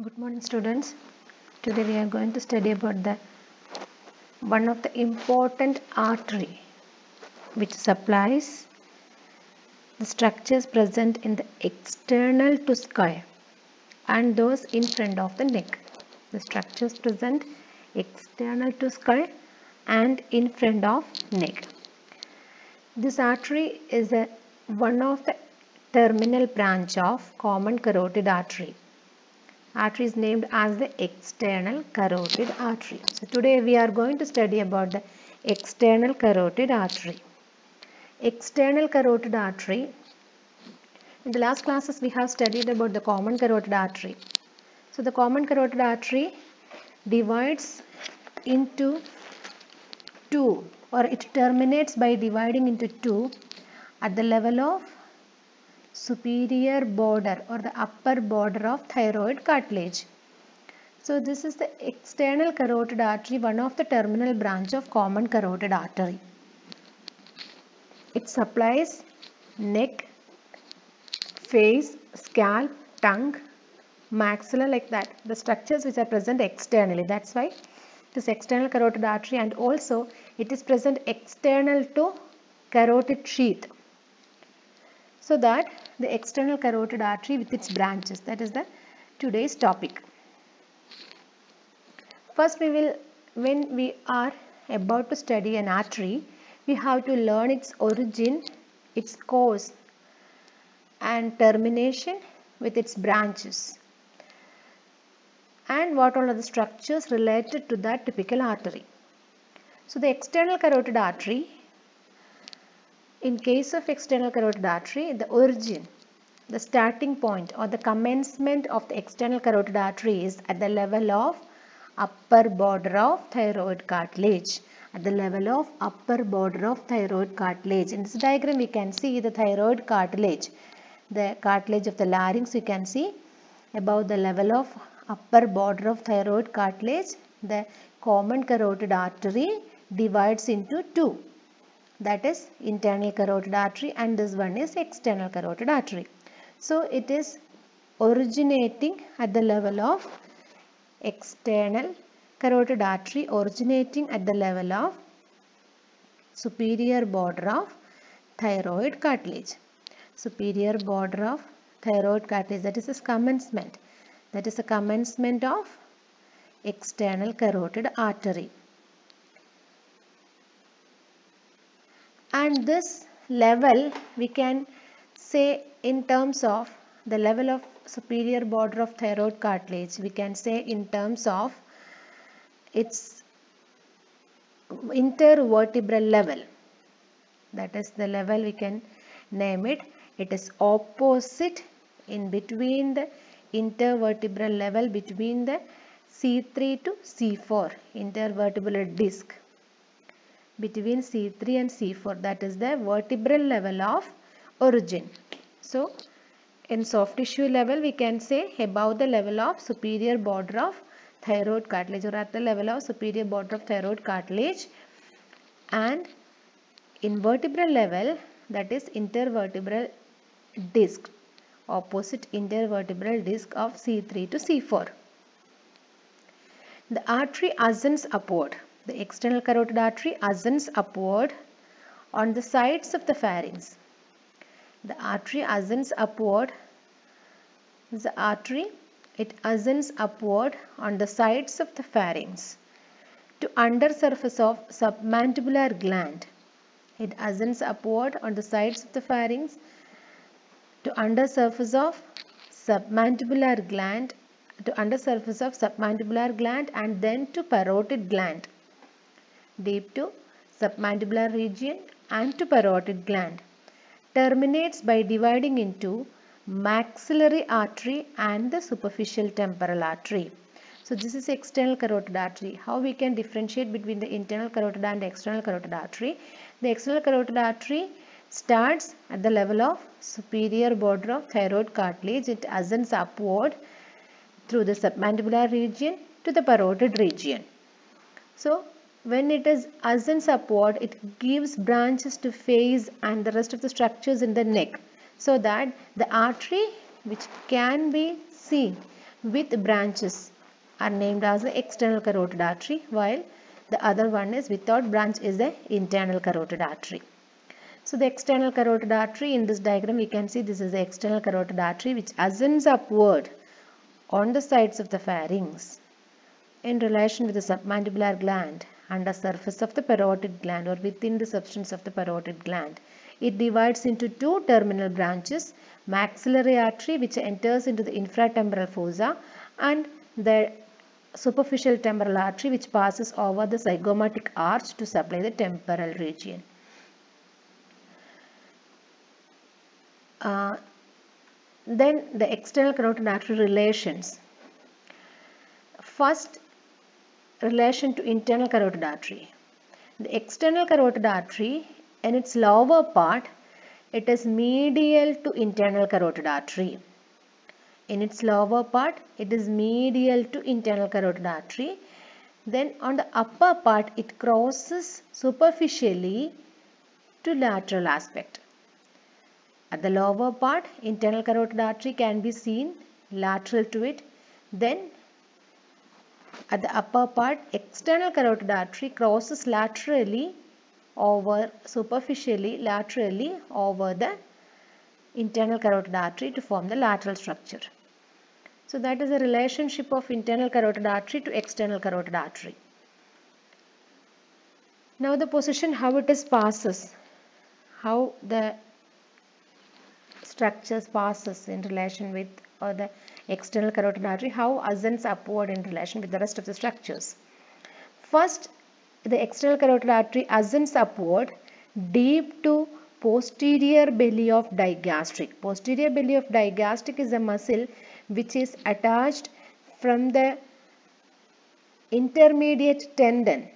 Good morning, students. Today we are going to study about the one of the important artery which supplies the structures present in the external to skull and those in front of the neck. The structures present external to skull and in front of neck. This artery is one of the terminal branch of common carotid artery. Artery is named as the external carotid artery. So today we are going to study about the external carotid artery. External carotid artery. In the last classes we have studied about the common carotid artery. So the common carotid artery divides into two, or it terminates by dividing into two at the level of superior border or the upper border of thyroid cartilage. So this is the external carotid artery, one of the terminal branch of common carotid artery. It supplies neck, face, scalp, tongue, maxilla, like that. The structures which are present externally. That's why it is external carotid artery, and also it is present external to carotid sheath. So that the external carotid artery with its branches, that is the today's topic. First when we are about to study an artery, we have to learn its origin, its course and termination with its branches, and what all are the structures related to that typical artery. So the external carotid artery, in case of external carotid artery, the origin, the starting point or the commencement of the external carotid artery is at the level of upper border of thyroid cartilage. At the level of upper border of thyroid cartilage. In this diagram we can see the thyroid cartilage. The cartilage of the larynx you can see above the level of upper border of thyroid cartilage. The common carotid artery divides into two. That is internal carotid artery, and this one is external carotid artery. So it is originating at the level of external carotid artery, originating at the level of superior border of thyroid cartilage. Superior border of thyroid cartilage, that is its commencement. That is the commencement of external carotid artery. And this level we can say in terms of the level of superior border of thyroid cartilage, we can say in terms of its intervertebral level. That is the level we can name it. It is opposite in between the intervertebral level between the C3 to C4, intervertebral disc between C3 and C4, that is the vertebral level of origin. So in soft tissue level we can say above the level of superior border of thyroid cartilage, or at the level of superior border of thyroid cartilage, and in vertebral level, that is intervertebral disc, opposite intervertebral disc of C3 to C4. The artery ascends upward. The external carotid artery ascends upward on the sides of the pharynx. The artery ascends upward. The artery, it ascends upward on the sides of the pharynx to under surface of submandibular gland. It ascends upward on the sides of the pharynx to under surface of submandibular gland, and then to parotid gland, deep to submandibular region and to parotid gland. Terminates by dividing into maxillary artery and the superficial temporal artery. So this is external carotid artery. How we can differentiate between the internal carotid and external carotid artery? The external carotid artery starts at the level of superior border of thyroid cartilage. It ascends upward through the submandibular region to the parotid region. So when it is ascends upward, it gives branches to face and the rest of the structures in the neck, so that the artery which can be seen with branches are named as the external carotid artery, while the other one is without branch is the internal carotid artery. So the external carotid artery, in this diagram we can see this is the external carotid artery which ascends upward on the sides of the pharynx in relation with the submandibular gland and the surface of the parotid gland or within the substance of the parotid gland. It divides into two terminal branches, maxillary artery which enters into the infratemporal fossa and the superficial temporal artery which passes over the zygomatic arch to supply the temporal region. Then the external carotid artery relations. First, relation to internal carotid artery. The external carotid artery, in its lower part, it is medial to internal carotid artery. In its lower part, it is medial to internal carotid artery. Then on the upper part, it crosses superficially to lateral aspect. At the lower part, internal carotid artery can be seen lateral to it. Then at the upper part, external carotid artery crosses laterally over laterally over the internal carotid artery to form the lateral structure. So that is the relationship of internal carotid artery to external carotid artery. Now the position how it is passes, how the structures passes in relation with the external carotid artery, how ascends upward in relation with the rest of the structures. First, the external carotid artery ascends upward deep to posterior belly of digastric. Posterior belly of digastric is a muscle which is attached from the intermediate tendon.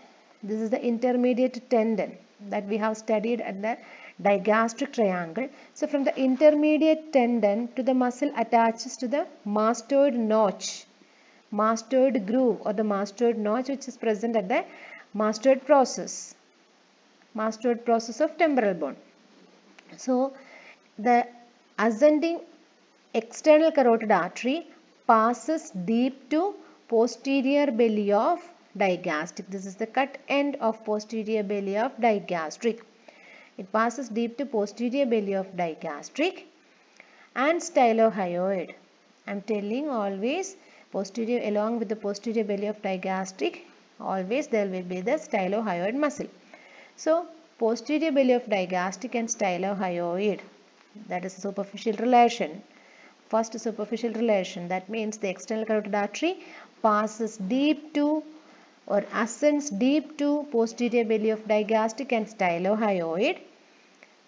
This is the intermediate tendon that we have studied at the digastric triangle. So from the intermediate tendon to the muscle attaches to the mastoid notch, mastoid groove or the mastoid notch which is present at the mastoid process of temporal bone. So the ascending external carotid artery passes deep to posterior belly of digastric. This is the cut end of posterior belly of digastric. It passes deep to posterior belly of digastric and stylohyoid. I am telling always posterior, along with the posterior belly of digastric, always there will be the stylohyoid muscle. So posterior belly of digastric and stylohyoid, that is a superficial relation. First superficial relation, that means the external carotid artery passes deep to or ascends deep to posterior belly of digastric and stylohyoid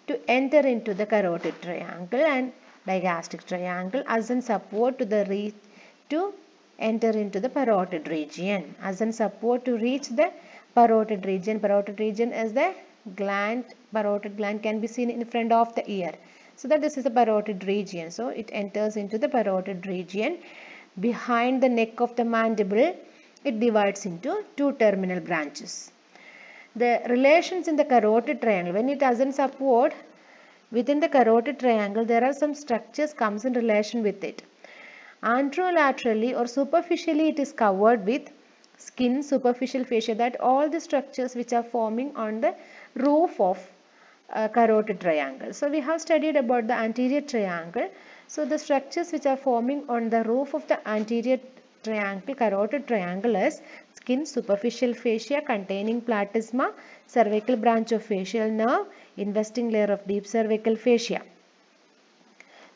to enter into the carotid triangle, and digastric triangle ascends upward to enter into the parotid region. Ascends upward to reach the parotid region. Parotid region is the gland. Parotid gland can be seen in front of the ear. So that this is the parotid region. So it enters into the parotid region. Behind the neck of the mandible, it divides into two terminal branches. The relations in the carotid triangle, when it ascends upward, within the carotid triangle there are some structures comes in relation with it. Anterolaterally or superficially it is covered with skin, superficial fascia, that all the structures which are forming on the roof of carotid triangle. So we have studied about the anterior triangle. So the structures which are forming on the roof of the anterior triangle, carotid triangle, is skin, superficial fascia containing platysma, cervical branch of facial nerve, investing layer of deep cervical fascia.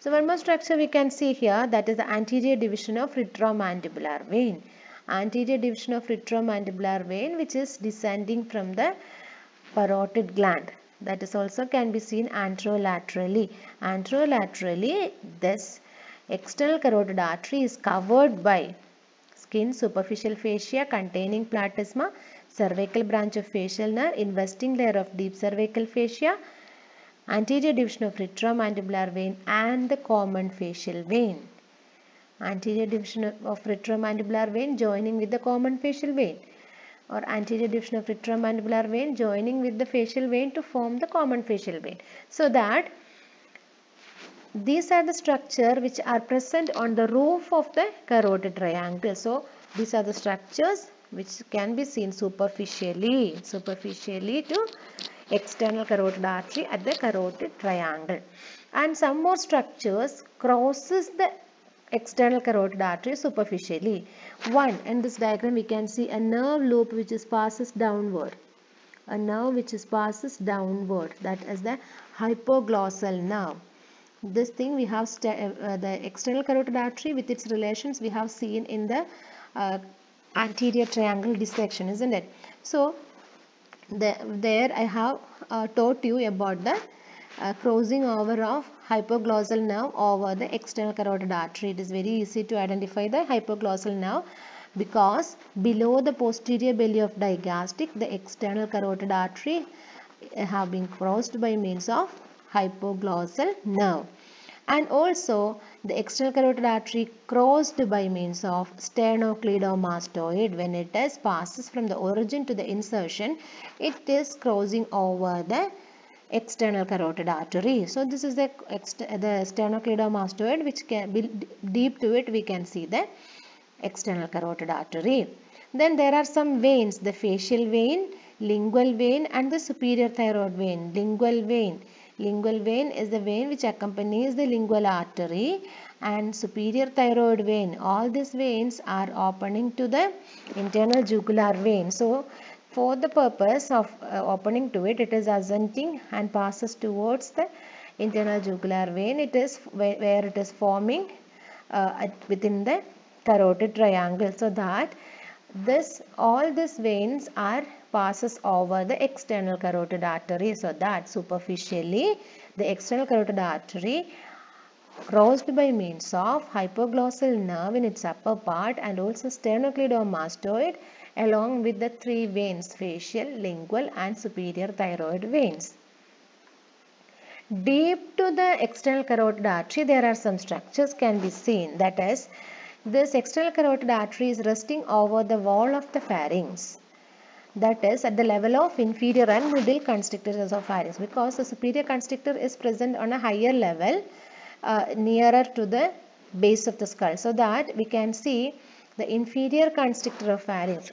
So one more structure we can see here, that is the anterior division of retromandibular vein. Anterior division of retromandibular vein which is descending from the parotid gland. That is also can be seen anterolaterally. Anterolaterally, this external carotid artery is covered by skin, superficial fascia containing platysma, cervical branch of facial nerve, investing layer of deep cervical fascia, anterior division of retromandibular vein and the common facial vein. Anterior division of retromandibular vein joining with the common facial vein, or anterior division of retromandibular vein joining with the facial vein to form the common facial vein. So that these are the structure which are present on the roof of the carotid triangle. So these are the structures which can be seen superficially to external carotid artery at the carotid triangle. And some more structures crosses the external carotid artery superficially. One, in this diagram we can see a nerve loop which passes downward. A nerve which passes downward, that is the hypoglossal nerve. This thing we have the external carotid artery with its relations we have seen in the anterior triangle dissection, isn't it? So there I have taught you about the crossing over of hypoglossal nerve over the external carotid artery. It is very easy to identify the hypoglossal nerve because below the posterior belly of digastric, the external carotid artery have been crossed by means of hypoglossal nerve. And also the external carotid artery crossed by means of sternocleidomastoid. When it passes from the origin to the insertion, it is crossing over the external carotid artery. So this is the sternocleidomastoid, which can be deep to it we can see the external carotid artery. Then there are some veins, the facial vein, lingual vein and the superior thyroid vein. Lingual vein is the vein which accompanies the lingual artery, and superior thyroid vein. All these veins are opening to the internal jugular vein. So for the purpose of opening to it, it is ascending and passes towards the internal jugular vein. It is where it is forming within the carotid triangle, so that all these veins are passes over the external carotid artery, so that superficially the external carotid artery crossed by means of hypoglossal nerve in its upper part and also sternocleidomastoid along with the three veins, facial, lingual and superior thyroid veins. Deep to the external carotid artery there are some structures can be seen, that is, this external carotid artery is resting over the wall of the pharynx. That is at the level of inferior and middle constrictors of pharynx, because the superior constrictor is present on a higher level nearer to the base of the skull, so that we can see the inferior constrictor of pharynx.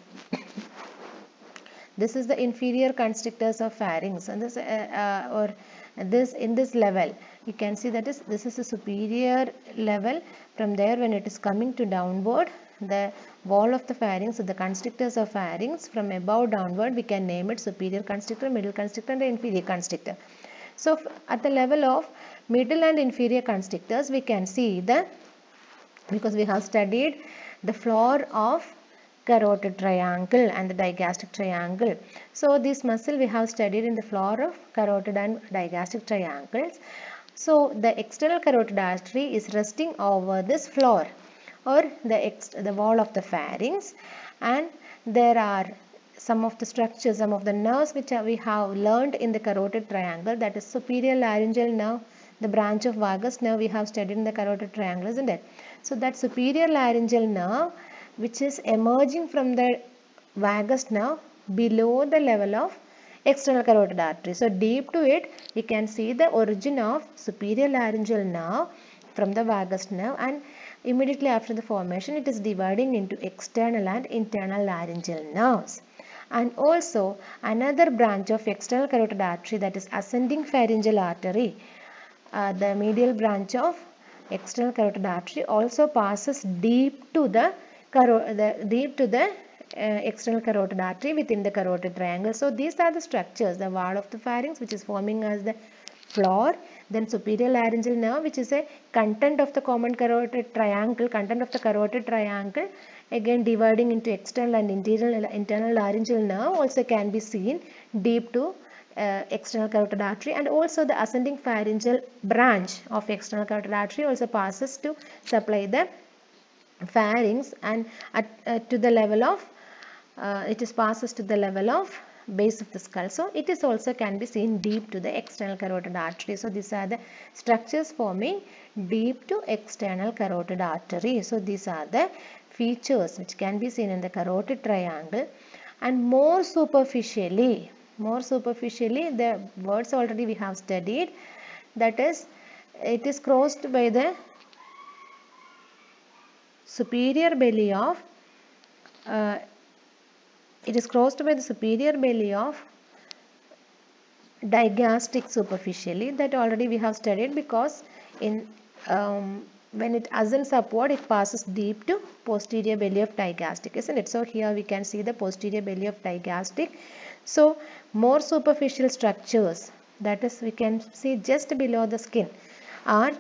This is the inferior constrictors of pharynx, and this in this level you can see that this is a superior level. From there, when it is coming to downward, the wall of the pharynx, so the constrictors of pharynx, from above downward we can name it superior constrictor, middle constrictor and the inferior constrictor. So at the level of middle and inferior constrictors we can see because we have studied the floor of carotid triangle and the digastric triangle. So this muscle we have studied in the floor of carotid and digastric triangles. So the external carotid artery is resting over this floor or the wall of the pharynx, and there are some of the structures, some of the nerves which we have learned in the carotid triangle, that is superior laryngeal nerve, the branch of vagus nerve we have studied in the carotid triangle, isn't it? So that superior laryngeal nerve which is emerging from the vagus nerve below the level of external carotid artery. So deep to it we can see the origin of superior laryngeal nerve from the vagus nerve, and immediately after the formation it is dividing into external and internal laryngeal nerves. And also another branch of external carotid artery, that is ascending pharyngeal artery, the medial branch of external carotid artery also passes deep to the external carotid artery within the carotid triangle. So these are the structures, the wall of the pharynx which is forming as the floor, then superior laryngeal nerve which is a content of the common carotid triangle, again dividing into external and internal laryngeal nerve also can be seen deep to external carotid artery, and also the ascending pharyngeal branch of external carotid artery also passes to supply the pharynx, and to the level of passes to the level of base of the skull. So it is also can be seen deep to the external carotid artery. So these are the structures forming deep to external carotid artery. So these are the features which can be seen in the carotid triangle. And more superficially the words already we have studied, that is It is crossed by the superior belly of uh, digastric superficially. That already we have studied, because in when it ascends upward, it passes deep to posterior belly of digastric, isn't it? So here we can see the posterior belly of digastric. So more superficial structures, that is, we can see just below the skin, are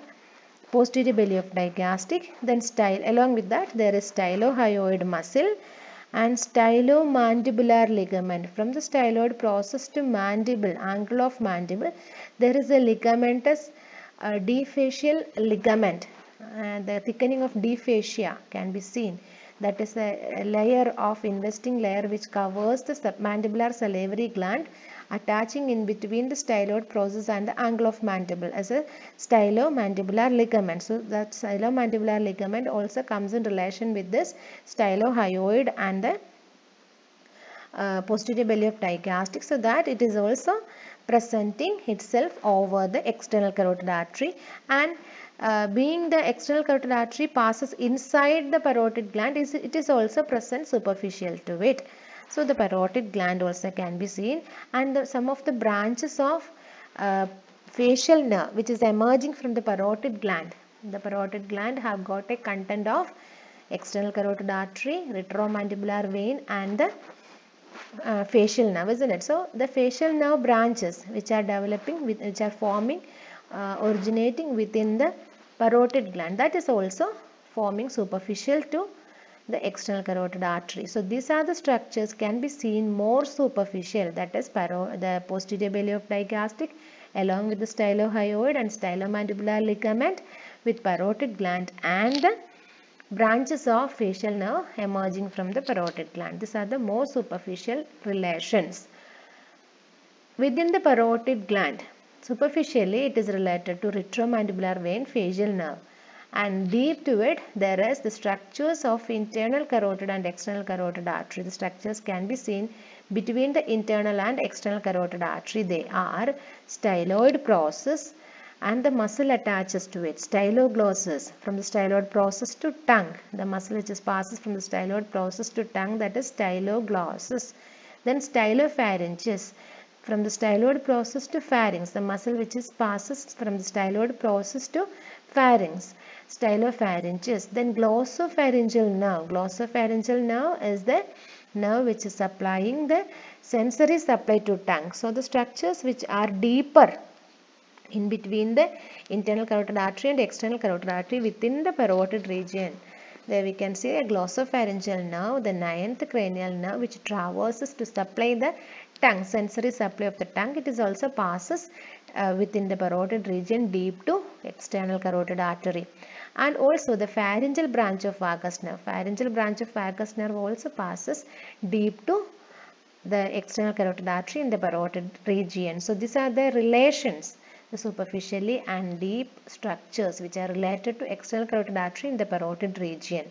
posterior belly of digastric. Then along with that there is stylohyoid muscle and stylomandibular ligament. From the styloid process to mandible, angle of mandible, there is a ligamentous defacial ligament. The thickening of defascia can be seen. That is a layer of investing layer which covers the submandibular salivary gland, attaching in between the styloid process and the angle of mandible as a stylomandibular ligament. So that stylomandibular ligament also comes in relation with this stylohyoid and the posterior belly of digastric, so that it is also presenting itself over the external carotid artery, and being the external carotid artery passes inside the parotid gland, it is also present superficial to it. So the parotid gland also can be seen, and some of the branches of facial nerve which is emerging from the parotid gland. The parotid gland have got a content of external carotid artery, retromandibular vein, and the facial nerve, isn't it? So the facial nerve branches which are developing, which are forming, originating within the parotid gland, that is also forming superficial to the external carotid artery. So these are the structures can be seen more superficial, that is the posterior belly of digastric along with the stylohyoid and stylomandibular ligament with parotid gland and the branches of facial nerve emerging from the parotid gland. These are the more superficial relations. Within the parotid gland, superficially it is related to retromandibular vein, facial nerve, and deep to it there is the structures of internal carotid and external carotid artery. The structures can be seen between the internal and external carotid artery. They are styloid process and the muscle attaches to it, styloglossus, from the styloid process to tongue. The muscle which passes from the styloid process to tongue, that is styloglossus. Then stylopharyngeus, from the styloid process to pharynx, the muscle which passes from the styloid process to pharynx, stylopharyngeus. Then glossopharyngeal nerve. Glossopharyngeal nerve is the nerve which is supplying the sensory supply to tongue. So the structures which are deeper in between the internal carotid artery and external carotid artery within the parotid region. There we can see a glossopharyngeal nerve, the ninth cranial nerve, which traverses to supply the tongue, sensory supply of the tongue. It is also passes within the parotid region deep to external carotid artery. And also the pharyngeal branch of vagus nerve. Pharyngeal branch of vagus nerve also passes deep to the external carotid artery in the parotid region. So these are the relations, the superficially and deep structures which are related to external carotid artery in the parotid region.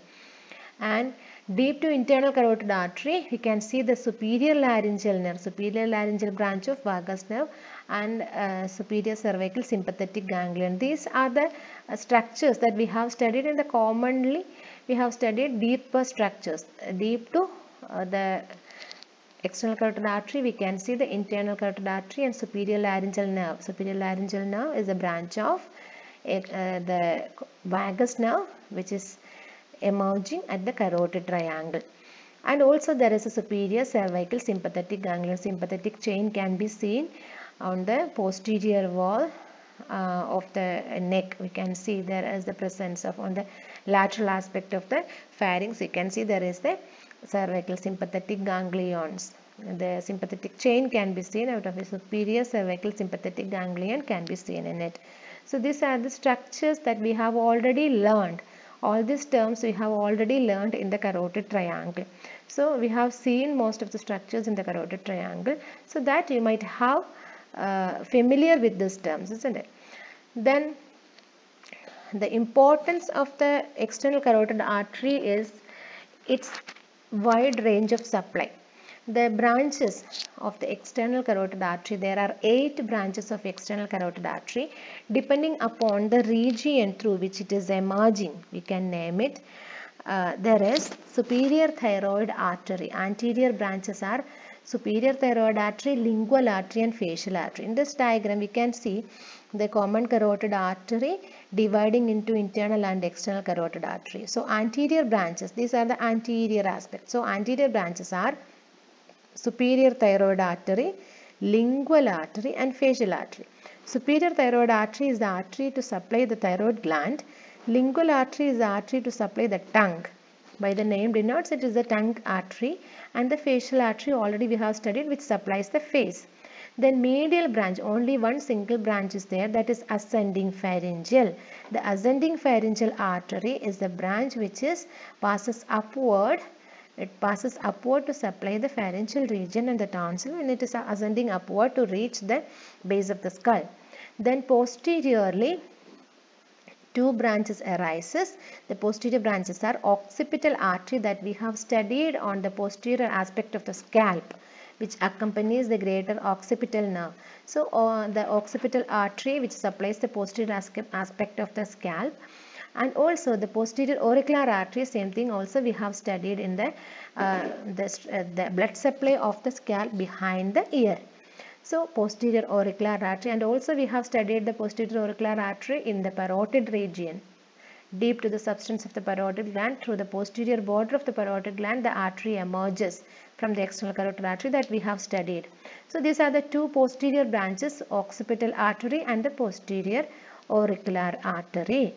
And deep to internal carotid artery, we can see the superior laryngeal nerve, superior laryngeal branch of vagus nerve, and superior cervical sympathetic ganglion. These are the structures that we have studied in the commonly. We have studied deeper structures, deep to the external carotid artery. We can see the internal carotid artery and superior laryngeal nerve. Superior laryngeal nerve is a branch of the vagus nerve which is emerging at the carotid triangle. And also there is a superior cervical sympathetic ganglion. Sympathetic chain can be seen on the posterior wall of the neck. We can see there is the presence of, on the lateral aspect of the pharynx, you can see there is the cervical sympathetic ganglions. The sympathetic chain can be seen out of a superior cervical sympathetic ganglion can be seen in it. So these are the structures that we have already learned. All these terms we have already learned in the carotid triangle. So we have seen most of the structures in the carotid triangle, so that you might have familiar with these terms, isn't it? Then the importance of the external carotid artery is its wide range of supply. the branches of the external carotid artery, there are 8 branches of external carotid artery. Depending upon the region through which it is emerging, we can name it. There is superior thyroid artery. Anterior branches are superior thyroid artery, lingual artery and facial artery. In this diagram we can see the common carotid artery dividing into internal and external carotid artery. So anterior branches, these are the anterior aspects. So anterior branches are superior thyroid artery, lingual artery and facial artery. Superior thyroid artery is the artery to supply the thyroid gland. Lingual artery is the artery to supply the tongue. By the name denotes it is the tongue artery, and the facial artery already we have studied, which supplies the face. Then medial branch, only one single branch is there, that is ascending pharyngeal. The ascending pharyngeal artery is the branch which passes upward. It passes upward to supply the pharyngeal region and the tonsil, and it is ascending upward to reach the base of the skull. Then posteriorly, 2 branches arises. The posterior branches are occipital artery that we have studied on the posterior aspect of the scalp, which accompanies the greater occipital nerve. So the occipital artery which supplies the posterior aspect of the scalp, and also the posterior auricular artery, same thing also we have studied in the blood supply of the scalp behind the ear. So posterior auricular artery, and also we have studied the posterior auricular artery in the parotid region. Deep to the substance of the parotid gland, through the posterior border of the parotid gland, the artery emerges from the external carotid artery that we have studied. So these are the 2 posterior branches, occipital artery and the posterior auricular artery.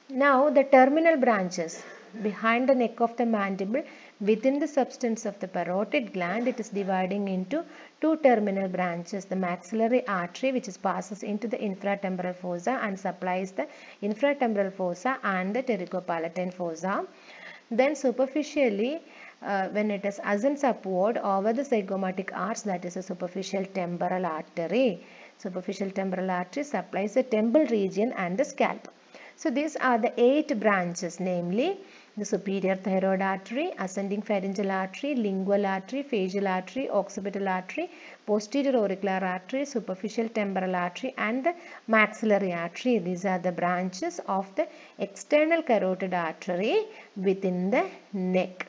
Now the terminal branches behind the neck of the mandible, within the substance of the parotid gland, it is dividing into 2 terminal branches. The maxillary artery which passes into the infratemporal fossa and supplies the infratemporal fossa and the pterygopalatine fossa. Then superficially, when it ascends upward over the zygomatic arch, that is a superficial temporal artery. Superficial temporal artery supplies the temple region and the scalp. So these are the 8 branches, namely the superior thyroid artery, ascending pharyngeal artery, lingual artery, facial artery, occipital artery, posterior auricular artery, superficial temporal artery and the maxillary artery. These are the branches of the external carotid artery within the neck.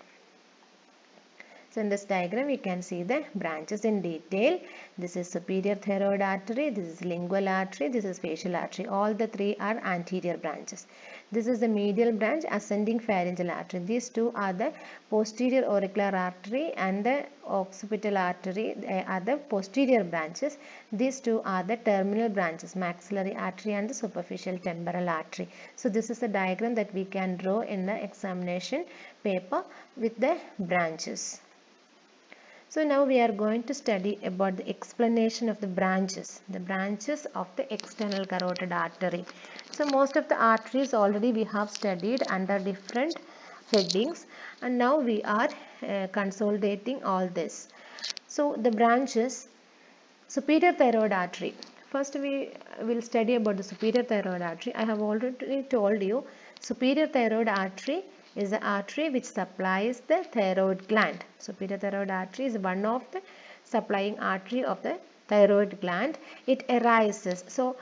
So in this diagram we can see the branches in detail. This is superior thyroid artery, this is lingual artery, this is facial artery. All the 3 are anterior branches. This is the medial branch, ascending pharyngeal artery. These 2 are the posterior auricular artery and the occipital artery. They are the posterior branches. These 2 are the terminal branches, maxillary artery and the superficial temporal artery. So this is the diagram that we can draw in the examination paper with the branches. So now we are going to study about the explanation of the branches of the external carotid artery. So most of the arteries already we have studied under different headings, and now we are consolidating all this. So the branches, superior thyroid artery. First we will study about the superior thyroid artery. I have already told you superior thyroid artery is the artery which supplies the thyroid gland. Superior thyroid artery is one of the supplying artery of the thyroid gland. It arises. So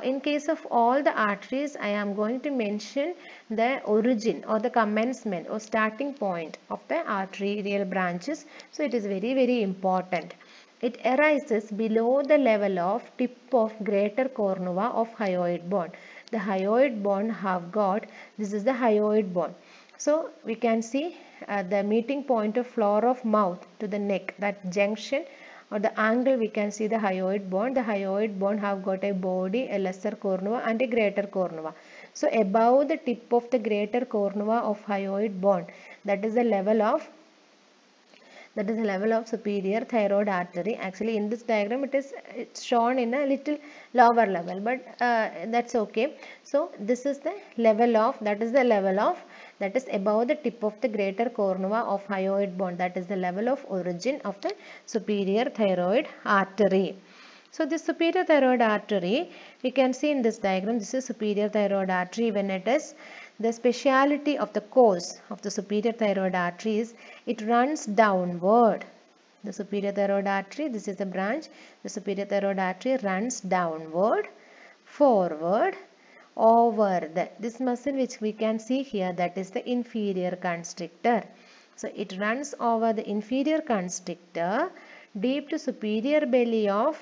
in case of all the arteries, I am going to mention the origin or the commencement or starting point of the arterial branches. So it is very, very important. It arises below the level of tip of greater cornua of hyoid bone. The hyoid bone have got, this is the hyoid bone. So we can see the meeting point of floor of mouth to the neck, that junction or the angle, we can see the hyoid bone. The hyoid bone have got a body, a lesser cornua and a greater cornua. So above the tip of the greater cornua of hyoid bone, that is the level of superior thyroid artery. Actually in this diagram it's shown in a little lower level, but that's okay. So this is the level of, that is above the tip of the greater cornua of hyoid bone. That is the level of origin of the superior thyroid artery. So this superior thyroid artery, we can see in this diagram, this is superior thyroid artery. When it is, the speciality of the course of the superior thyroid artery is it runs downward. The superior thyroid artery, this is the branch. The superior thyroid artery runs downward, forward, over this muscle which we can see here, that is the inferior constrictor. So it runs over the inferior constrictor deep to superior belly of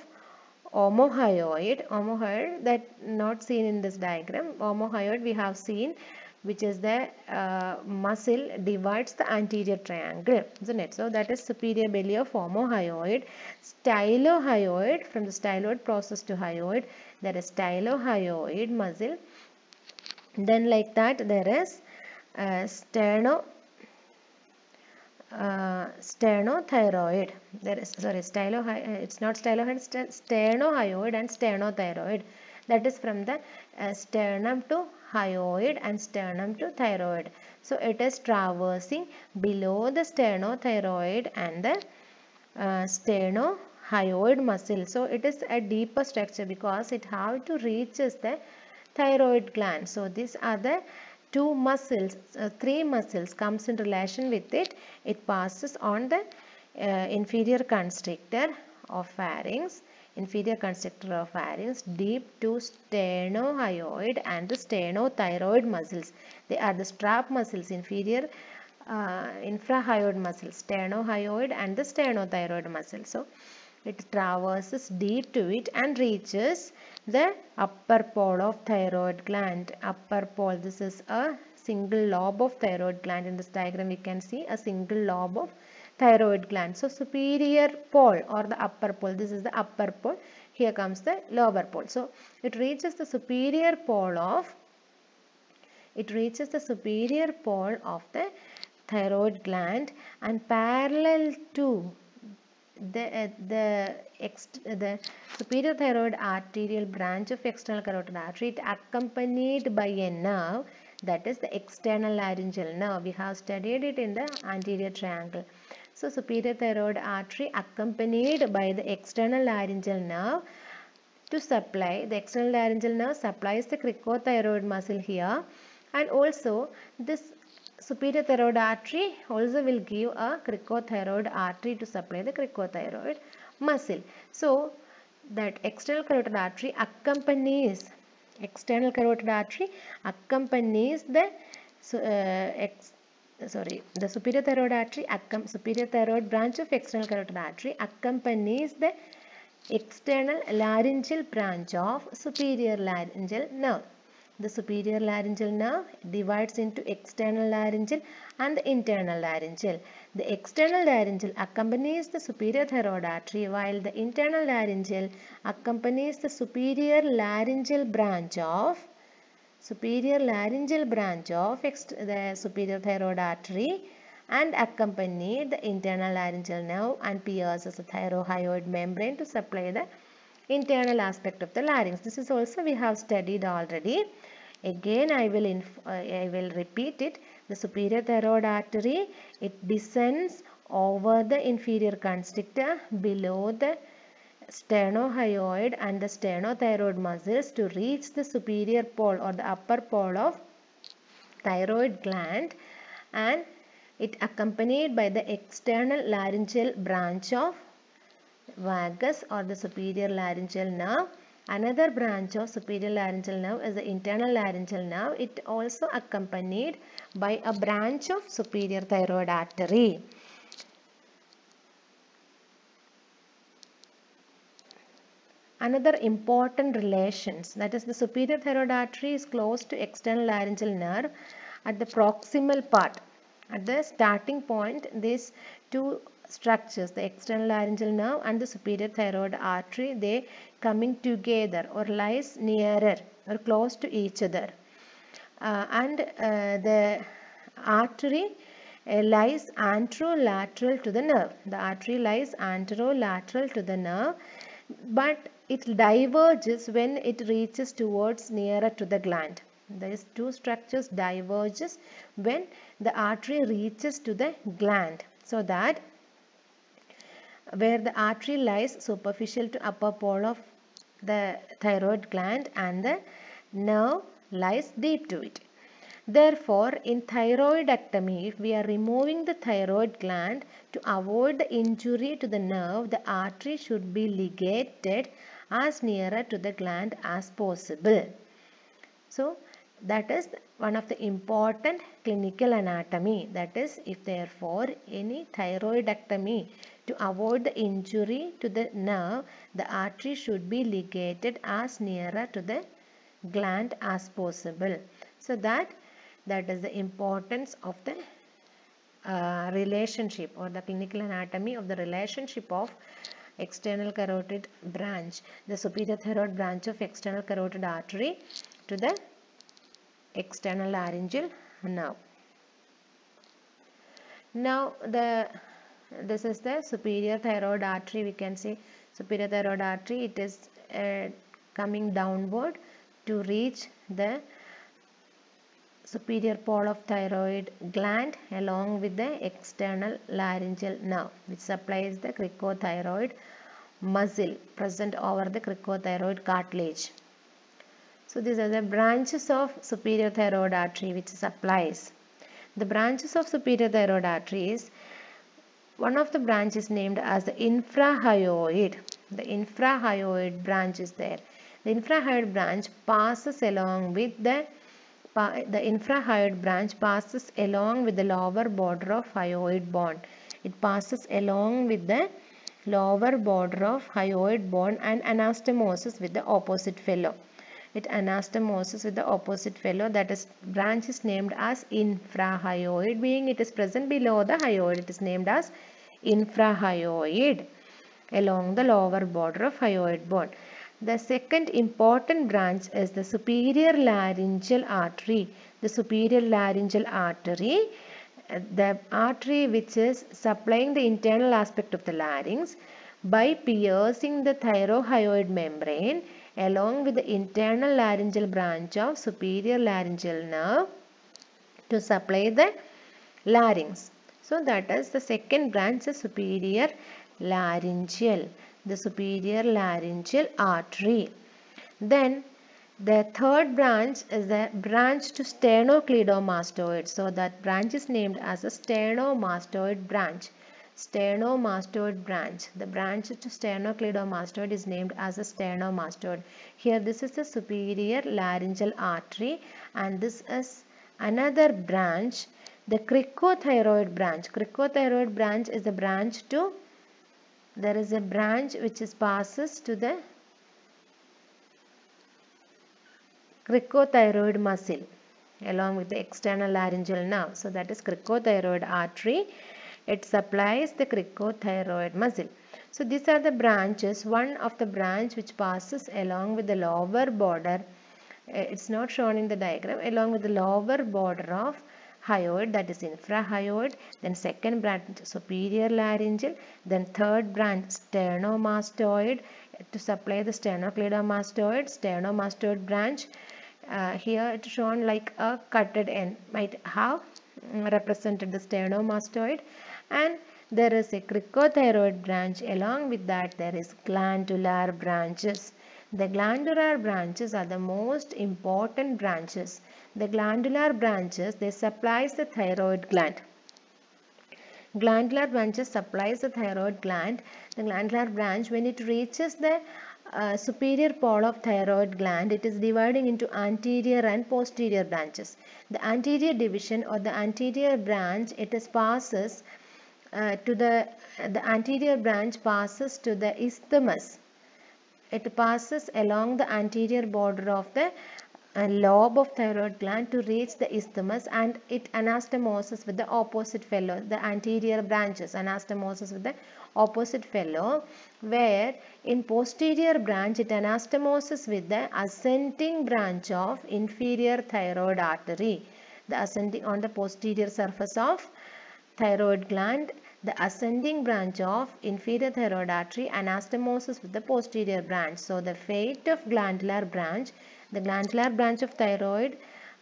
omohyoid. Omohyoid that not seen in this diagram. Omohyoid we have seen, which is the muscle divides the anterior triangle, isn't it? So that is superior belly of omohyoid. Stylohyoid, from the styloid process to hyoid, there is stylohyoid muscle. Then like that there is sternothyroid. There is, sorry, it's not stylohyoid, sternohyoid and sternothyroid. That is from the sternum to hyoid and sternum to thyroid. So it is traversing below the sternothyroid and the sternohyoid muscle. So it is a deeper structure because it have to reaches the thyroid gland. So these are the two muscles, three muscles comes in relation with it. It passes on the inferior constrictor of pharynx, deep to sternohyoid and the sternothyroid muscles. They are the strap muscles, inferior infrahyoid muscles, sternohyoid and the sternothyroid muscle. So it traverses deep to it and reaches the upper pole of thyroid gland. Upper pole, this is a single lobe of thyroid gland. In this diagram we can see a single lobe of thyroid gland. So superior pole or the upper pole, this is the upper pole. Here comes the lower pole. So it reaches the superior pole of the thyroid gland, and parallel to the superior thyroid arterial branch of external carotid artery, it accompanied by a nerve, that is the external laryngeal nerve. We have studied it in the anterior triangle. So superior thyroid artery accompanied by the external laryngeal nerve to supply, the external laryngeal nerve supplies the cricothyroid muscle here, and also this superior thyroid artery also will give a cricothyroid artery to supply the cricothyroid muscle. So that external carotid artery accompanies the superior thyroid branch of external carotid artery accompanies the external laryngeal branch of superior laryngeal nerve. The superior laryngeal nerve divides into external laryngeal and the internal laryngeal. The external laryngeal accompanies the superior thyroid artery, while the internal laryngeal accompanies the superior laryngeal branch of the superior thyroid artery, and accompany the internal laryngeal nerve and pierces the thyrohyoid membrane to supply the internal aspect of the larynx. This is also we have studied already. Again I will repeat it. The superior thyroid artery, it descends over the inferior constrictor below the sternohyoid and the sternothyroid muscles to reach the superior pole or the upper pole of thyroid gland, and it accompanied by the external laryngeal branch of vagus or the superior laryngeal nerve. Another branch of superior laryngeal nerve is the internal laryngeal nerve. It also accompanied by a branch of superior thyroid artery. Another important relations, that is the superior thyroid artery is close to external laryngeal nerve at the proximal part. At the starting point, these two structures, the external laryngeal nerve and the superior thyroid artery, they coming together or lies nearer or close to each other. The artery lies anterolateral to the nerve. The artery lies anterolateral to the nerve, but it diverges when it reaches towards nearer to the gland. These two structures diverges when the artery reaches to the gland, so that where the artery lies superficial to upper pole of the thyroid gland and the nerve lies deep to it. Therefore, in thyroidectomy, if we are removing the thyroid gland to avoid the injury to the nerve, the artery should be ligated as nearer to the gland as possible. So, that is one of the important clinical anatomy. That is, if therefore any thyroidectomy to avoid the injury to the nerve, the artery should be ligated as nearer to the gland as possible. So that is the importance of the relationship or the clinical anatomy of the relationship of external carotid branch, the superior thyroid branch of external carotid artery to the external laryngeal nerve. Now this is the superior thyroid artery. We can see superior thyroid artery, it is coming downward to reach the superior pole of thyroid gland along with the external laryngeal nerve, which supplies the cricothyroid muscle present over the cricothyroid cartilage. So these are the branches of superior thyroid artery which supplies. The branches of superior thyroid artery is, one of the branches named as the infrahyoid. The infrahyoid branch is there. The infrahyoid branch passes along with the infrahyoid branch passes along with the lower border of hyoid bone. It passes along with the lower border of hyoid bone and anastomoses with the opposite fellow. It anastomoses with the opposite fellow. That is, branch is named as infrahyoid, being it is present below the hyoid. It is named as infrahyoid along the lower border of hyoid bone. The second important branch is the superior laryngeal artery. The superior laryngeal artery, the artery which is supplying the internal aspect of the larynx by piercing the thyrohyoid membrane along with the internal laryngeal branch of superior laryngeal nerve to supply the larynx. So that is the second branch, the superior laryngeal, the superior laryngeal artery. Then the third branch is the branch to sternocleidomastoid. So that branch is named as a sternomastoid branch. Sternomastoid branch. The branch to sternocleidomastoid is named as a sternomastoid. Here this is the superior laryngeal artery and this is another branch, the cricothyroid branch. Cricothyroid branch is a branch to, there is a branch which passes to the cricothyroid muscle along with the external laryngeal nerve. So that is cricothyroid artery. It supplies the cricothyroid muscle. So these are the branches. One of the branch which passes along with the lower border, it's not shown in the diagram, along with the lower border of hyoid, that is infrahyoid. Then second branch superior laryngeal. Then third branch sternomastoid to supply the sternocleidomastoid. Sternomastoid branch. Here it is shown like a cutted end, might have represented the sternomastoid, and there is a cricothyroid branch. Along with that there is glandular branches. The glandular branches are the most important branches. The glandular branches, they supplies the thyroid gland. Glandular branches supplies the thyroid gland. The glandular branch, when it reaches the superior pole of thyroid gland, it is dividing into anterior and posterior branches. The anterior division or the anterior branch, it is passes to the anterior branch passes to the isthmus. It passes along the anterior border of the lobe of thyroid gland to reach the isthmus, and it anastomoses with the opposite fellow. The anterior branches anastomoses with the opposite fellow, where in posterior branch it anastomoses with the ascending branch of inferior thyroid artery. The ascending on the posterior surface of thyroid gland, the ascending branch of inferior thyroid artery anastomoses with the posterior branch. So the fate of glandular branch, the glandular branch of thyroid,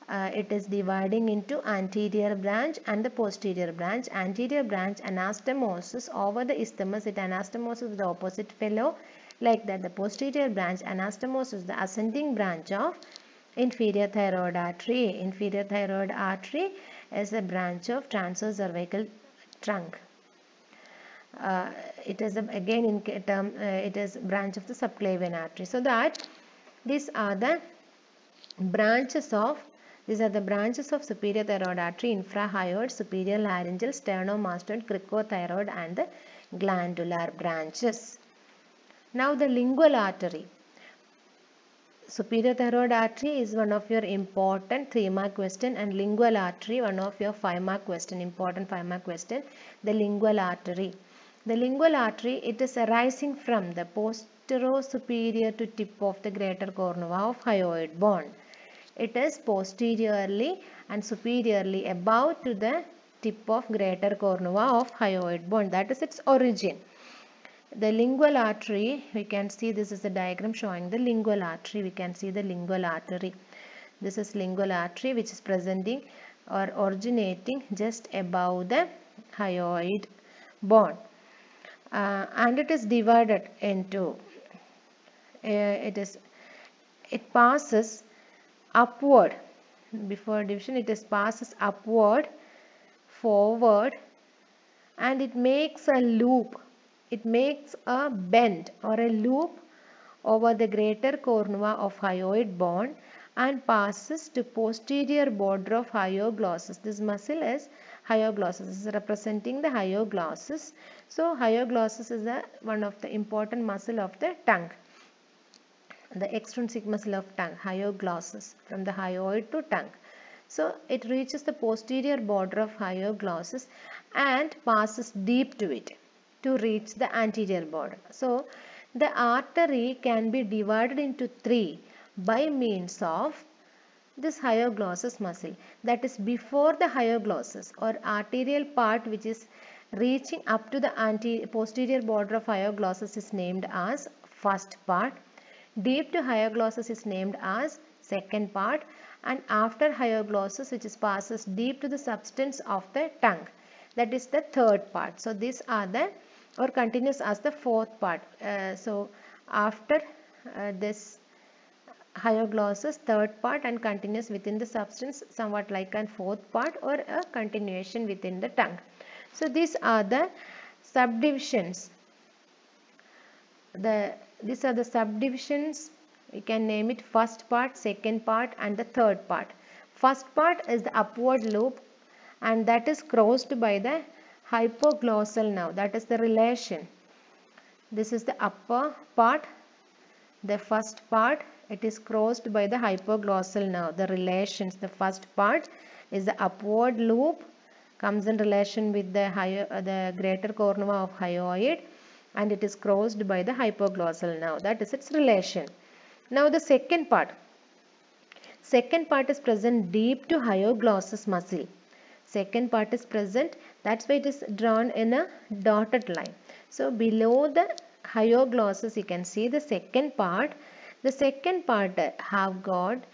it is dividing into anterior branch and the posterior branch. Anterior branch anastomoses over the isthmus, it anastomoses with the opposite fellow, like that. The posterior branch anastomoses the ascending branch of Inferior thyroid artery. Inferior thyroid artery is a branch of transocervical trunk. It is again in term it is branch of the subclavian artery. So that these are the branches of superior thyroid artery: infrahyoid, superior laryngeal, sternomastoid, cricothyroid, and the glandular branches. Now the lingual artery. Superior thyroid artery is one of your important 3-mark question, and lingual artery one of your 5-mark question, important 5-mark question. The lingual artery. The lingual artery, it is arising from the posterior-superior to tip of the greater cornua of hyoid bone. It is posteriorly and superiorly above to the tip of greater cornua of hyoid bone. That is its origin. The lingual artery, we can see, this is a diagram showing the lingual artery. We can see the lingual artery. This is lingual artery which is presenting or originating just above the hyoid bone. And it is divided into, it passes upward. Before division, it passes upward, forward, and it makes a loop. It makes a bend or a loop over the greater cornua of hyoid bone and passes to posterior border of hyoglossus. This muscle is hyoglossus. This is representing the hyoglossus. So hyoglossus is one of the important muscle of the tongue. The extrinsic muscle of tongue, hyoglossus, from the hyoid to tongue. So it reaches the posterior border of hyoglossus and passes deep to it to reach the anterior border. So the artery can be divided into 3 by means of this hyoglossus muscle. That is, before the hyoglossus or arterial part which is reaching up to the posterior border of hyoglossus is named as first part. Deep to hyoglossus is named as second part, and after hyoglossus, which is passes deep to the substance of the tongue, that is the third part. So these are the, or continues as the fourth part. So after this hyoglossus, third part, and continues within the substance, somewhat like a fourth part or a continuation within the tongue. So these are the subdivisions. These are the subdivisions. We can name it first part, second part, and the third part. First part is the upward loop, and that is crossed by the hypoglossal nerve. That is the relation. This is the upper part, the first part. It is crossed by the hypoglossal nerve. The relations, the first part is the upward loop, comes in relation with the greater cornua of hyoid, and it is crossed by the hypoglossal nerve. That is its relation. Now the second part. Second part is present deep to hyoglossus muscle. Second part is present, that's why it is drawn in a dotted line. So below the hyoglossus you can see the second part. The second part have got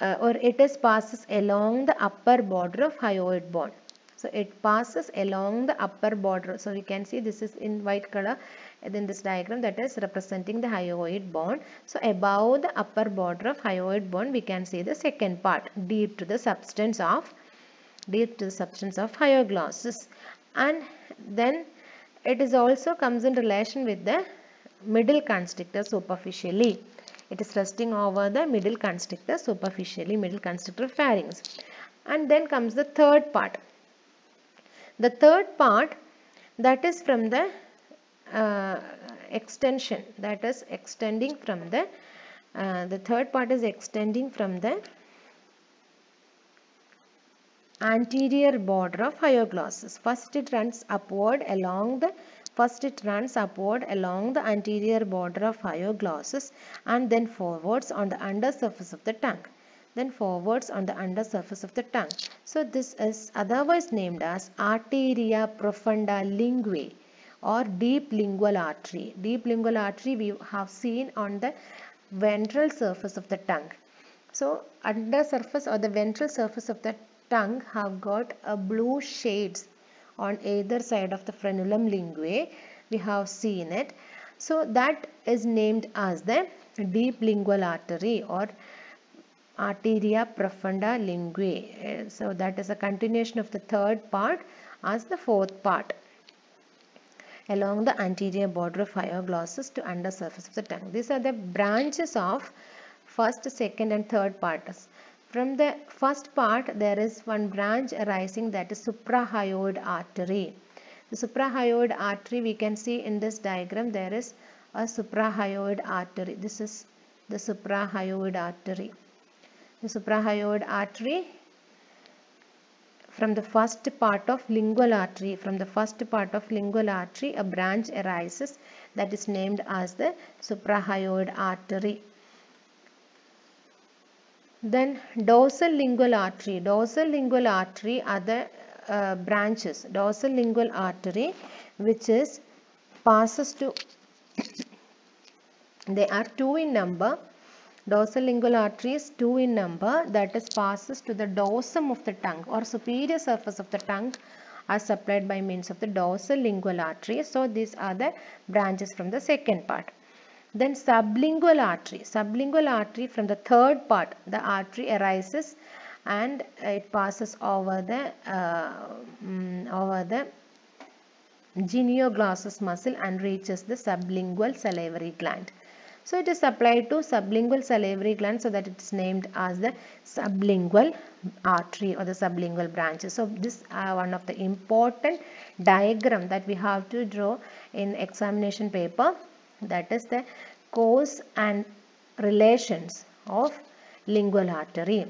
or it is passes along the upper border of hyoid bone. So it passes along the upper border. So we can see this is in white color in this diagram, that is representing the hyoid bone. So above the upper border of hyoid bone we can see the second part deep to the substance of hyoglossus, and then it is also comes in relation with the middle constrictor superficially. It is resting over the middle constrictor superficially, middle constrictor pharynx. And then comes the third part. The third part, that is from the extension, that is extending from the third part is extending from the anterior border of hyoglossus. First it runs upward along the anterior border of hyoglossus, and then forwards on the undersurface of the tongue. So this is otherwise named as arteria profunda linguae or deep lingual artery. Deep lingual artery we have seen on the ventral surface of the tongue. So undersurface or the ventral surface of the tongue have got a blue shades on either side of the frenulum linguae. We have seen it. So that is named as the deep lingual artery or arteria profunda linguae. So that is a continuation of the third part as the fourth part, along the anterior border of hyoglossus to under surface of the tongue. These are the branches of first, second and third parts. From the first part there is one branch arising, that is suprahyoid artery. The suprahyoid artery, we can see in this diagram, there is a suprahyoid artery. This is the suprahyoid artery. The suprahyoid artery, from the first part of lingual artery, a branch arises that is named as the suprahyoid artery. Then dorsal lingual artery. Dorsal lingual artery are the branches. Dorsal lingual artery, which is passes to they are two in number. Dorsal lingual artery is two in number, that is passes to the dorsum of the tongue or superior surface of the tongue, are supplied by means of the dorsal lingual artery. So these are the branches from the second part. Then sublingual artery. Sublingual artery, from the third part, the artery arises and it passes over the genioglossus muscle and reaches the sublingual salivary gland. So it is supplied to sublingual salivary gland, so that it is named as the sublingual artery or the sublingual branches. So this is one of the important diagram that we have to draw in examination paper, that is the course and relations of lingual artery.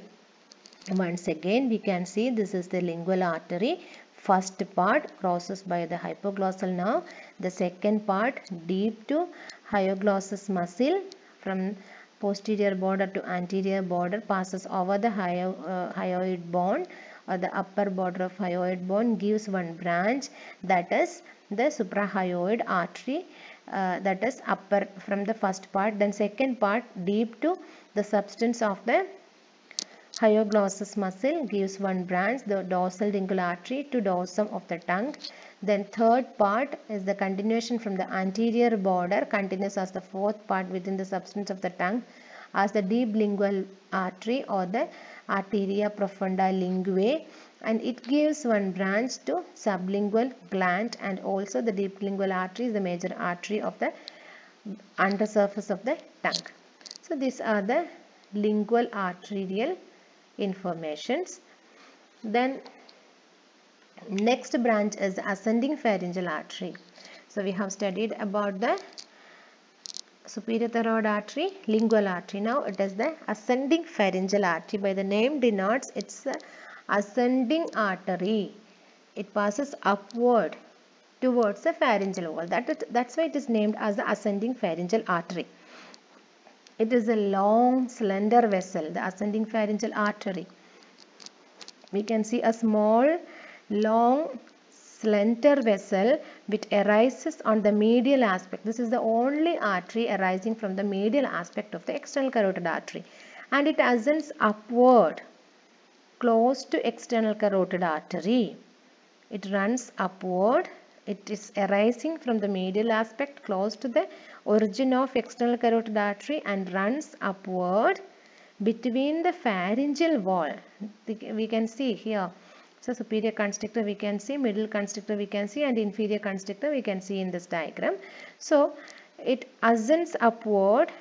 Once again we can see this is the lingual artery. First part crosses by the hypoglossal nerve. The second part deep to hyoglossus muscle, from posterior border to anterior border, passes over the hyoid bone or the upper border of hyoid bone, gives one branch, that is the suprahyoid artery, that is upper from the first part. Then second part deep to the substance of the hyoglossus muscle, gives one branch, the dorsal lingual artery to dorsum of the tongue. Then third part is the continuation from the anterior border, continues as the fourth part within the substance of the tongue as the deep lingual artery or the arteria profunda linguae, and it gives one branch to sublingual gland, and also the deep lingual artery is the major artery of the undersurface of the tongue. So these are the lingual arterial informations. Then next branch is the ascending pharyngeal artery. So we have studied about the superior thyroid artery, lingual artery. Now it is the ascending pharyngeal artery. By the name denotes it's the ascending artery. It passes upward towards the pharyngeal wall. That's why it is named as the ascending pharyngeal artery. It is a long slender vessel, the ascending pharyngeal artery. We can see a small long slender vessel which arises on the medial aspect. This is the only artery arising from the medial aspect of the external carotid artery, and it ascends upward close to external carotid artery. It runs upward. It is arising from the medial aspect close to the origin of external carotid artery and runs upward between the pharyngeal wall. We can see here. So superior constrictor we can see, middle constrictor we can see, and inferior constrictor we can see in this diagram. So it ascends upward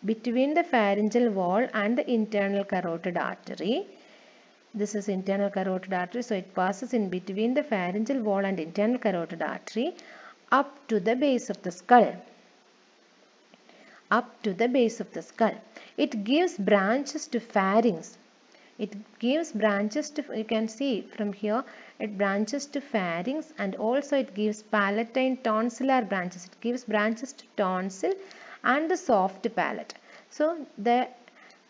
between the pharyngeal wall and the internal carotid artery. This is internal carotid artery, so it passes in between the pharyngeal wall and internal carotid artery up to the base of the skull. Up to the base of the skull. It gives branches to pharynx. It gives branches to, you can see from here, it branches to pharynx, and also it gives palatine tonsillar branches. It gives branches to tonsil and the soft palate. So the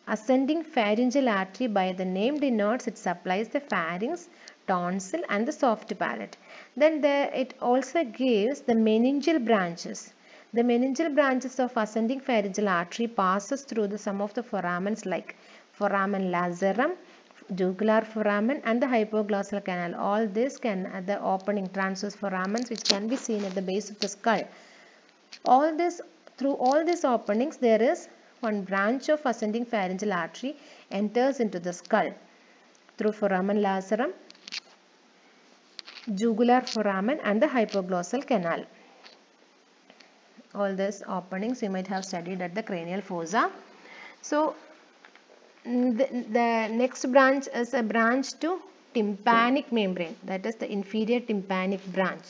ascending pharyngeal artery, by the name denotes, it supplies the pharynx, tonsil and the soft palate. Then it also gives the meningeal branches. The meningeal branches of ascending pharyngeal artery passes through the some of the foramens like foramen lacerum, jugular foramen and the hypoglossal canal. All this can at the opening transverse foramens which can be seen at the base of the skull. Through all these openings there is one branch of ascending pharyngeal artery enters into the skull through foramen lacerum, jugular foramen and the hypoglossal canal. All these openings you might have studied at the cranial fossa. So the next branch is a branch to tympanic membrane, that is the inferior tympanic branch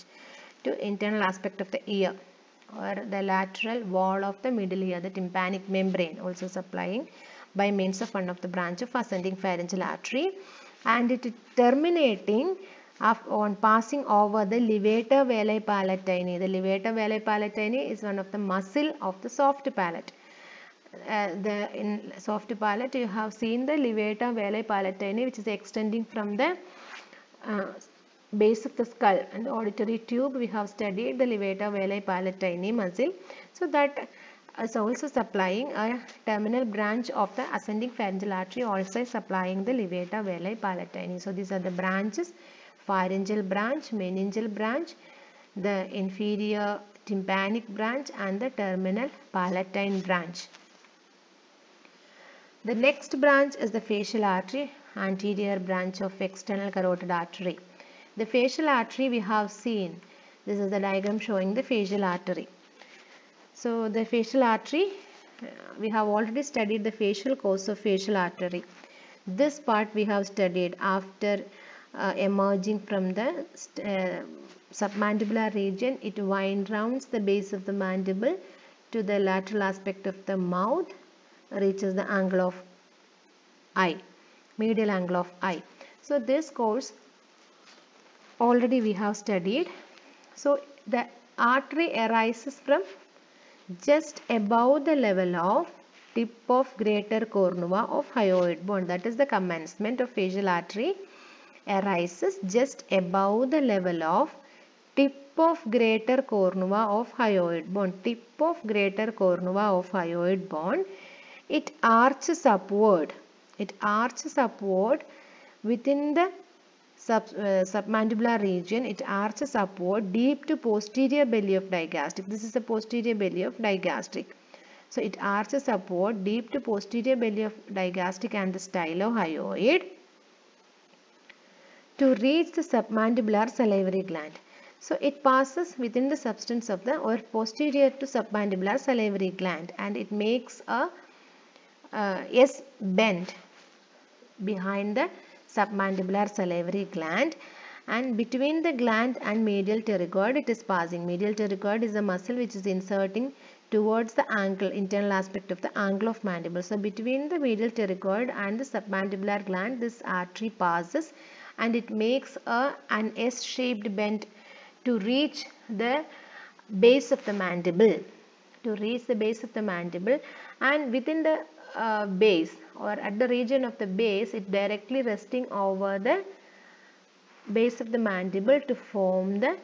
to internal aspect of the ear or the lateral wall of the middle ear, the tympanic membrane, also supplying by means of one of the branch of ascending pharyngeal artery, and it is terminating on passing over the levator veli palatini. The levator veli palatini is one of the muscle of the soft palate. In soft palate you have seen the levator veli palatini, which is extending from the base of the skull, and the auditory tube we have studied the levator veli palatini muscle. So that is also supplying a terminal branch of the ascending pharyngeal artery, also supplying the levator veli palatini. So these are the branches: pharyngeal branch, meningeal branch, the inferior tympanic branch and the terminal palatine branch. The next branch is the facial artery, anterior branch of external carotid artery. The facial artery we have seen, this is the diagram showing the facial artery. So the facial artery, we have already studied the facial course of facial artery. This part we have studied after emerging from the submandibular region. It winds round the base of the mandible to the lateral aspect of the mouth, reaches the angle of eye, medial angle of eye. So this course already we have studied. So the artery arises from just above the level of tip of greater cornua of hyoid bone. That is the commencement of facial artery arises just above the level of tip of greater cornua of hyoid bone. Tip of greater cornua of hyoid bone. It arches upward. It arches upward within the submandibular region. It arches upward deep to posterior belly of digastric. This is the posterior belly of digastric. So it arches upward deep to posterior belly of digastric and the stylohyoid to reach the submandibular salivary gland. So it passes within the substance of the or posterior to submandibular salivary gland, and it makes a S bend behind the submandibular salivary gland, and between the gland and medial pterygoid it is passing. Medial pterygoid is a muscle which is inserting towards the angle, internal aspect of the angle of mandible. So between the medial pterygoid and the submandibular gland this artery passes, and it makes an S-shaped bend to reach the base of the mandible. To reach the base of the mandible, and within the base or at the region of the base, it directly resting over the base of the mandible to form the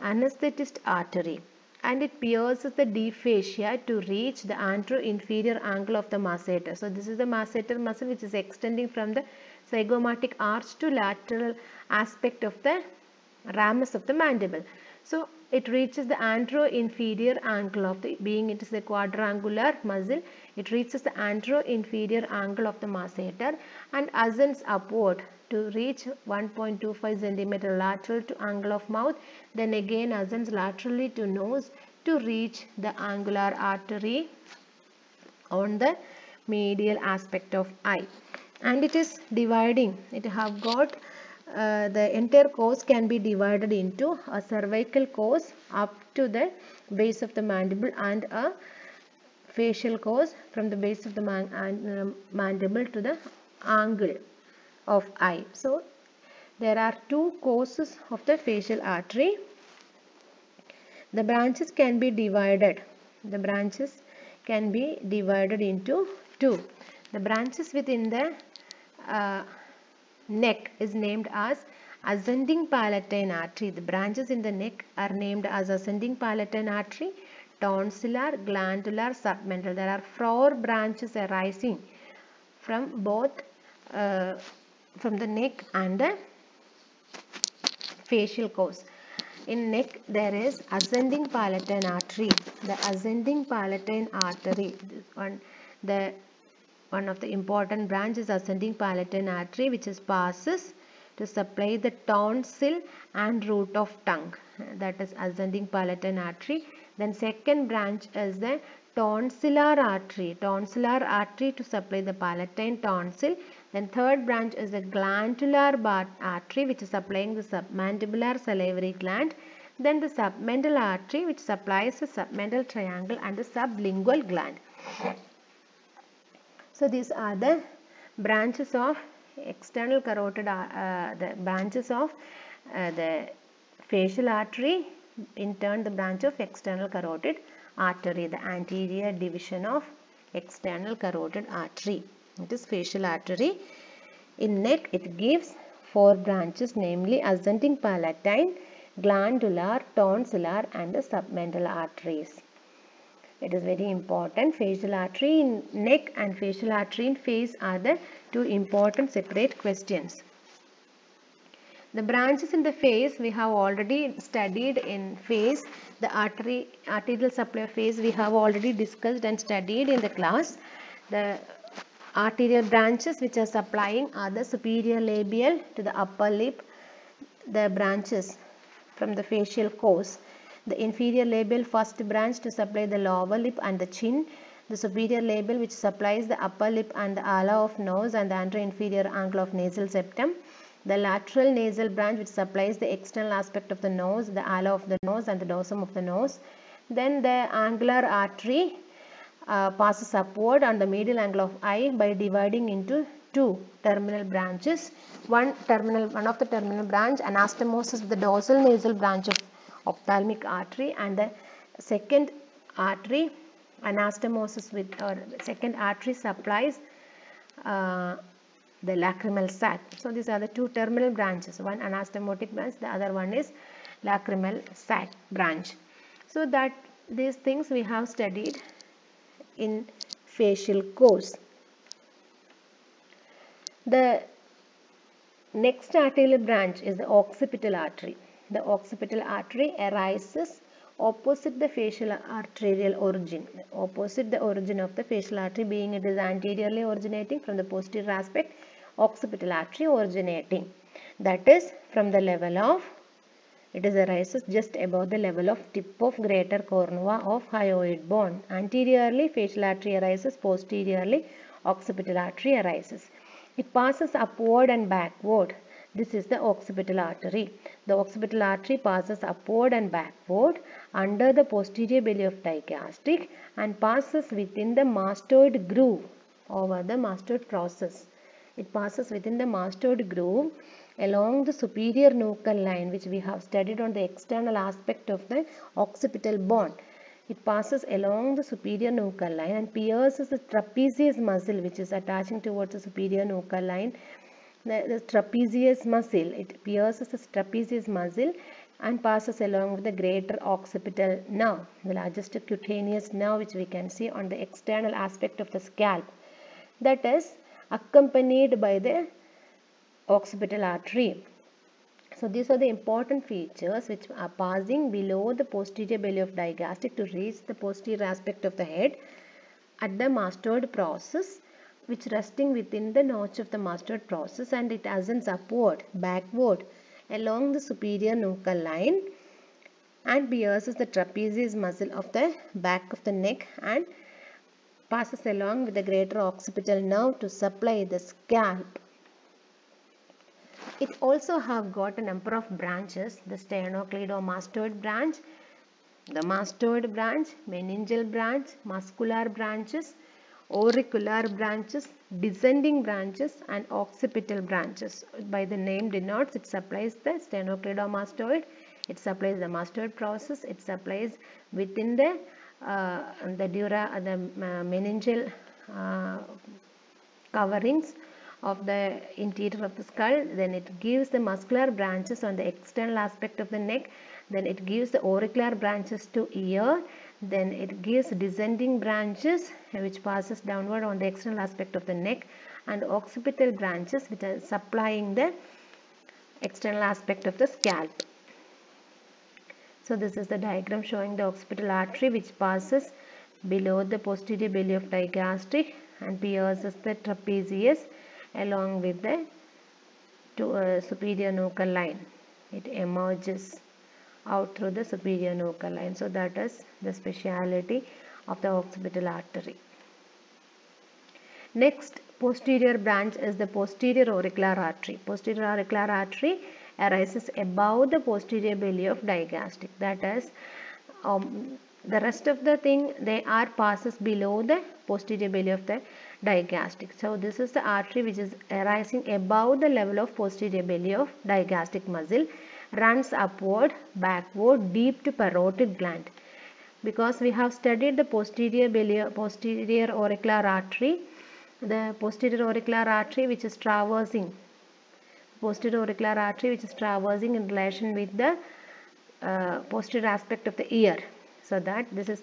anesthetist artery, and it pierces the deep fascia to reach the anteroinferior angle of the masseter. So this is the masseter muscle which is extending from the zygomatic arch to lateral aspect of the ramus of the mandible. So it reaches the anteroinferior angle of the, being it is a quadrangular muscle, it reaches the anteroinferior angle of the masseter and ascends upward to reach 1.25 cm lateral to angle of mouth, then again ascends laterally to nose to reach the angular artery on the medial aspect of eye. And it is dividing, it have got the entire course can be divided into a cervical course up to the base of the mandible and a facial course from the base of the mandible to the angle of eye. So there are two courses of the facial artery. The branches can be divided. The branches can be divided into two. The branches within the neck is named as ascending palatine artery. The branches in the neck are named as ascending palatine artery, tonsillar, glandular, submental. There are 4 branches arising from both from the neck and the facial course. In neck there is ascending palatine artery. The ascending palatine artery, this one, The one of the important branch is ascending palatine artery, which is passes to supply the tonsil and root of tongue. That is ascending palatine artery. Then second branch is the tonsillar artery. Tonsillar artery to supply the palatine tonsil. Then third branch is the glandular artery, which is supplying the submandibular salivary gland. Then the submental artery, which supplies the submental triangle and the sublingual gland. So these are the branches of external carotid, the branches of the facial artery, in turn the branch of external carotid artery, the anterior division of external carotid artery. It is facial artery. In neck it gives 4 branches, namely ascending palatine, glandular, tonsillar and the submental arteries. It is very important. Facial artery in neck and facial artery in face are the two important separate questions. The branches in the face we have already studied in face. The arterial supply of face we have already discussed and studied in the class. The arterial branches which are supplying are the superior labial to the upper lip, the branches from the facial course. The inferior labial first branch to supply the lower lip and the chin. The superior labial which supplies the upper lip and the ala of nose and the anterior-inferior angle of nasal septum. The lateral nasal branch which supplies the external aspect of the nose, the ala of the nose and the dorsum of the nose. Then the angular artery passes upward on the medial angle of eye by dividing into two terminal branches. One of the terminal branch, anastomosis, the dorsal nasal branch of ophthalmic artery, and the second artery, anastomosis with, or second artery supplies the lacrimal sac. So these are the two terminal branches, one anastomotic branch, the other one is lacrimal sac branch. So that these things we have studied in facial course. The next arterial branch is the occipital artery. The occipital artery arises opposite the facial arterial origin, opposite the origin of the facial artery, being it is anteriorly originating from the posterior aspect, occipital artery originating. That is from the level of, it is arises just above the level of tip of greater cornua of hyoid bone. Anteriorly facial artery arises, posteriorly occipital artery arises. It passes upward and backward. This is the occipital artery. The occipital artery passes upward and backward under the posterior belly of digastric and passes within the mastoid groove over the mastoid process. It passes within the mastoid groove along the superior nuchal line, which we have studied on the external aspect of the occipital bone. It passes along the superior nuchal line and pierces the trapezius muscle, which is attaching towards the superior nuchal line. The trapezius muscle, it pierces the trapezius muscle and passes along with the greater occipital nerve, the largest cutaneous nerve which we can see on the external aspect of the scalp. That is accompanied by the occipital artery. So these are the important features which are passing below the posterior belly of digastric to reach the posterior aspect of the head at the mastoid process, which resting within the notch of the mastoid process, and it ascends upward, backward along the superior nuchal line and pierces the trapezius muscle of the back of the neck and passes along with the greater occipital nerve to supply the scalp. It also have got a number of branches, the sternocleidomastoid branch, the mastoid branch, meningeal branch, muscular branches, auricular branches, descending branches and occipital branches. By the name denotes, it supplies the sternocleidomastoid, it supplies the mastoid process, it supplies within the meningeal coverings of the interior of the skull. Then it gives the muscular branches on the external aspect of the neck. Then it gives the auricular branches to ear. Then it gives descending branches which passes downward on the external aspect of the neck, and occipital branches which are supplying the external aspect of the scalp. So this is the diagram showing the occipital artery which passes below the posterior belly of digastric and pierces the trapezius along with the superior nuchal line. It emerges out through the superior nuchal line. So that is the speciality of the occipital artery. Next posterior branch is the posterior auricular artery. Posterior auricular artery arises above the posterior belly of digastric. That is, the rest of the thing they are passes below the posterior belly of the digastric. So this is the artery which is arising above the level of posterior belly of digastric muscle, runs upward, backward, deep to parotid gland. Because we have studied the posterior auricular artery, the posterior auricular artery which is traversing in relation with the posterior aspect of the ear. So that this is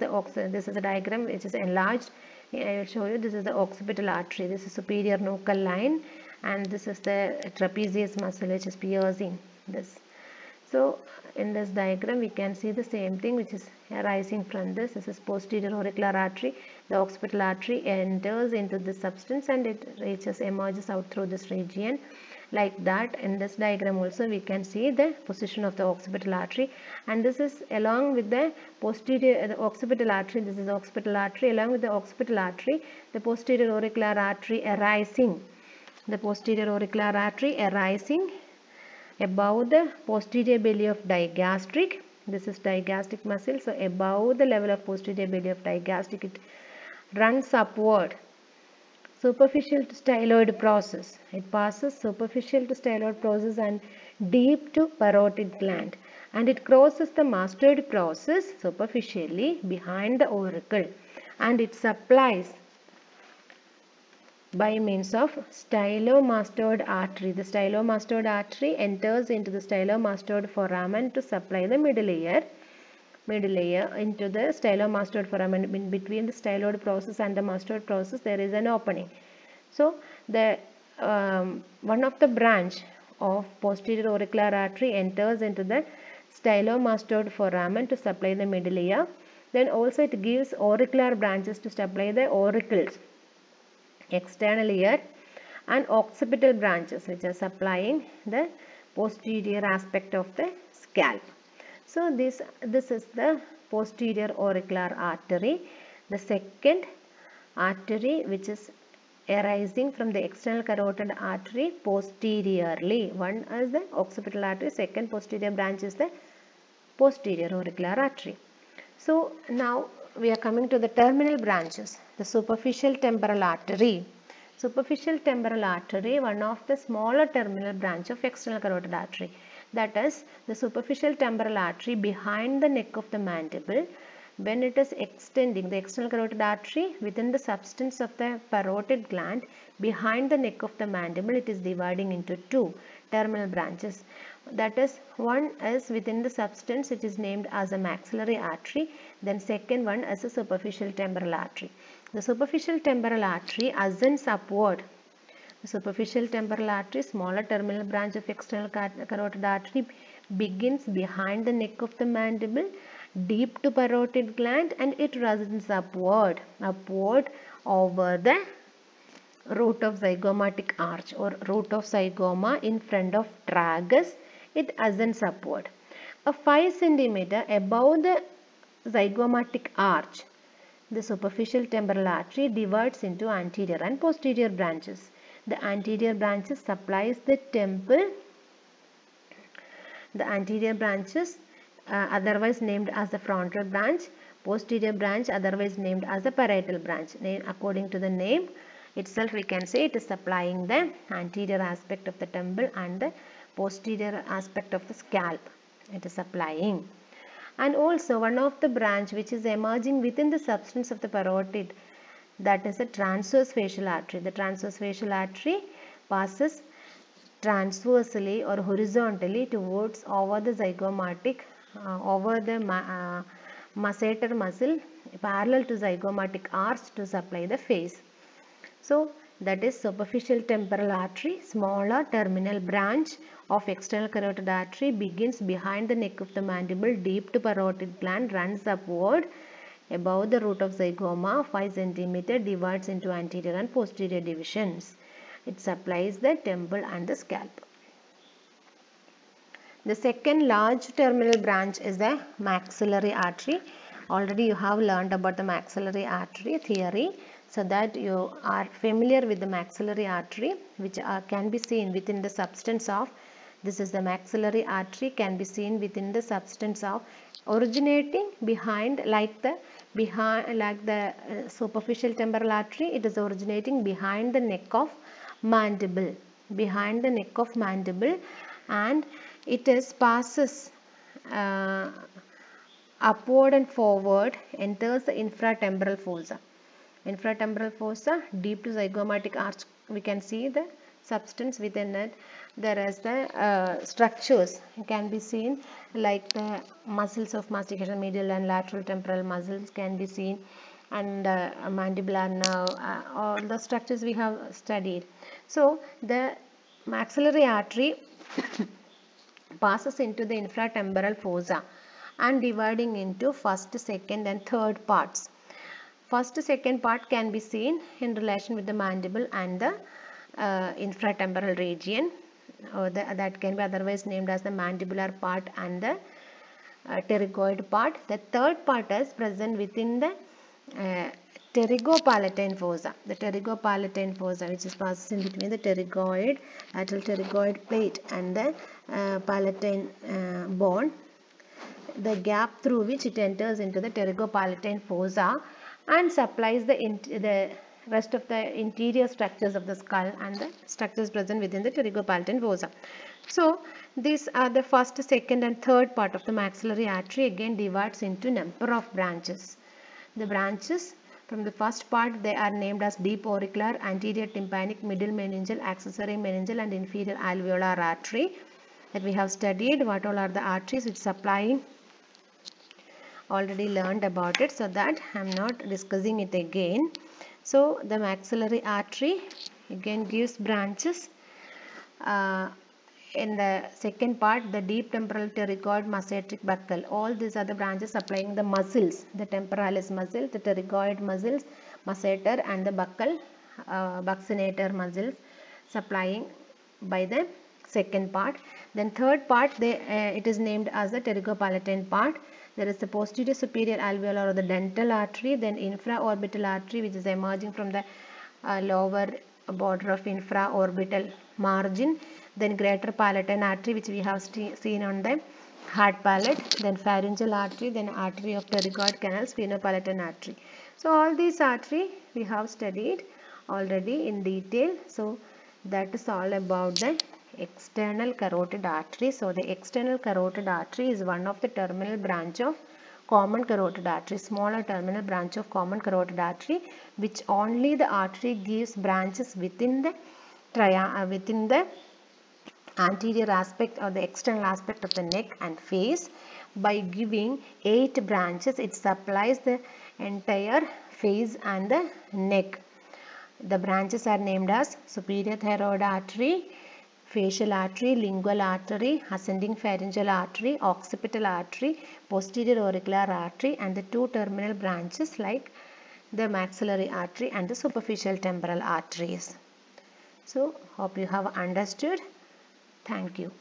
a diagram which is enlarged. I will show you. This is the occipital artery. This is superior nuchal line, and this is the trapezius muscle which is piercing this. So in this diagram we can see the same thing which is arising from this. This is posterior auricular artery. The occipital artery enters into the substance and it emerges out through this region. Like that, in this diagram also we can see the position of the occipital artery, and this is along with the occipital artery. This is the occipital artery. Along with the occipital artery, the posterior auricular artery arising. The posterior auricular artery arising above the posterior belly of digastric. This is digastric muscle. So above the level of posterior belly of digastric, it runs upward. Superficial to styloid process. It passes superficial to styloid process and deep to parotid gland, and it crosses the mastoid process superficially behind the auricle, and it supplies by means of stylomastoid artery. The stylomastoid artery enters into the stylomastoid foramen to supply the middle ear into the stylomastoid foramen. In between the styloid process and the mastoid process there is an opening. So the one of the branch of posterior auricular artery enters into the stylomastoid foramen to supply the middle ear. Then also it gives auricular branches to supply the auricles, external ear, and occipital branches which are supplying the posterior aspect of the scalp. So this is the posterior auricular artery. The second artery which is arising from the external carotid artery posteriorly. One is the occipital artery, second posterior branch is the posterior auricular artery. So now we are coming to the terminal branches. The superficial temporal artery. Superficial temporal artery, one of the smaller terminal branch of external carotid artery. That is the superficial temporal artery behind the neck of the mandible. When it is extending, the external carotid artery within the substance of the parotid gland behind the neck of the mandible, it is dividing into two terminal branches. That is, one is within the substance, it is named as a maxillary artery. Then second one is a superficial temporal artery. The superficial temporal artery ascends upward. The superficial temporal artery, smaller terminal branch of external carotid artery, begins behind the neck of the mandible, deep to parotid gland, and it ascends upward over the root of zygomatic arch or root of zygoma in front of tragus. It ascends upward. A 5 cm above the zygomatic arch, the superficial temporal artery divides into anterior and posterior branches. The anterior branches supplies the temple. The anterior branches otherwise named as the frontal branch, posterior branch otherwise named as the parietal branch. According to the name itself we can say it is supplying the anterior aspect of the temple and the posterior aspect of the scalp. It is supplying. And also one of the branch which is emerging within the substance of the parotid, that is the transverse facial artery. The transverse facial artery passes transversely or horizontally towards over the zygomatic, over the masseter muscle parallel to zygomatic arch to supply the face. So that is superficial temporal artery, smaller terminal branch of external carotid artery, begins behind the neck of the mandible, deep to parotid gland, runs upward above the root of zygoma 5 cm divides into anterior and posterior divisions. It supplies the temple and the scalp. The second large terminal branch is the maxillary artery. Already you have learned about the maxillary artery theory, so that you are familiar with the maxillary artery, which can be seen within the substance of, this is the maxillary artery, can be seen within the substance of, originating behind like the superficial temporal artery. It is originating behind the neck of mandible, and it is passes upward and forward, enters the infratemporal fossa. Infratemporal fossa, deep to zygomatic arch, we can see the substance within it. There is the structures can be seen, like the muscles of mastication, medial and lateral temporal muscles can be seen, and mandibular nerve, all the structures we have studied. So the maxillary artery passes into the infratemporal fossa and dividing into first, second and third parts. First, second part can be seen in relation with the mandible and the infratemporal region, or that can be otherwise named as the mandibular part and the pterygoid part. The third part is present within the pterygopalatine fossa. The pterygopalatine fossa, which is passes in between the pterygoid, lateral pterygoid plate and the palatine bone, the gap through which it enters into the pterygopalatine fossa and supplies the rest of the interior structures of the skull and the structures present within the pterygopalatine fossa. So these are the first, second and third part of the maxillary artery. Again divides into number of branches. The branches from the first part, they are named as deep auricular, anterior tympanic, middle meningeal, accessory meningeal and inferior alveolar artery, that we have studied what all are the arteries which supply. Already learned about it, so that I am not discussing it again. So the maxillary artery again gives branches. In the second part, the deep temporal pterygoid, masseteric buccal, all these are the branches supplying the muscles, the temporalis muscle, the pterygoid muscles, masseter and the buccal, buccinator muscles supplying by the second part. Then third part, it is named as the pterygopalatine part. There is the posterior superior alveolar or the dental artery, then infraorbital artery, which is emerging from the lower border of infraorbital margin, then greater palatine artery, which we have seen on the hard palate, then pharyngeal artery, then artery of pterygoid canal, sphenopalatine artery. So all these artery we have studied already in detail. So that is all about the external carotid artery. So the external carotid artery is one of the terminal branch of common carotid artery, smaller terminal branch of common carotid artery, which only the artery gives branches within the anterior aspect or the external aspect of the neck and face. By giving 8 branches, it supplies the entire face and the neck. The branches are named as superior thyroid artery, facial artery, lingual artery, ascending pharyngeal artery, occipital artery, posterior auricular artery, and the 2 terminal branches like the maxillary artery and the superficial temporal arteries. So hope you have understood. Thank you.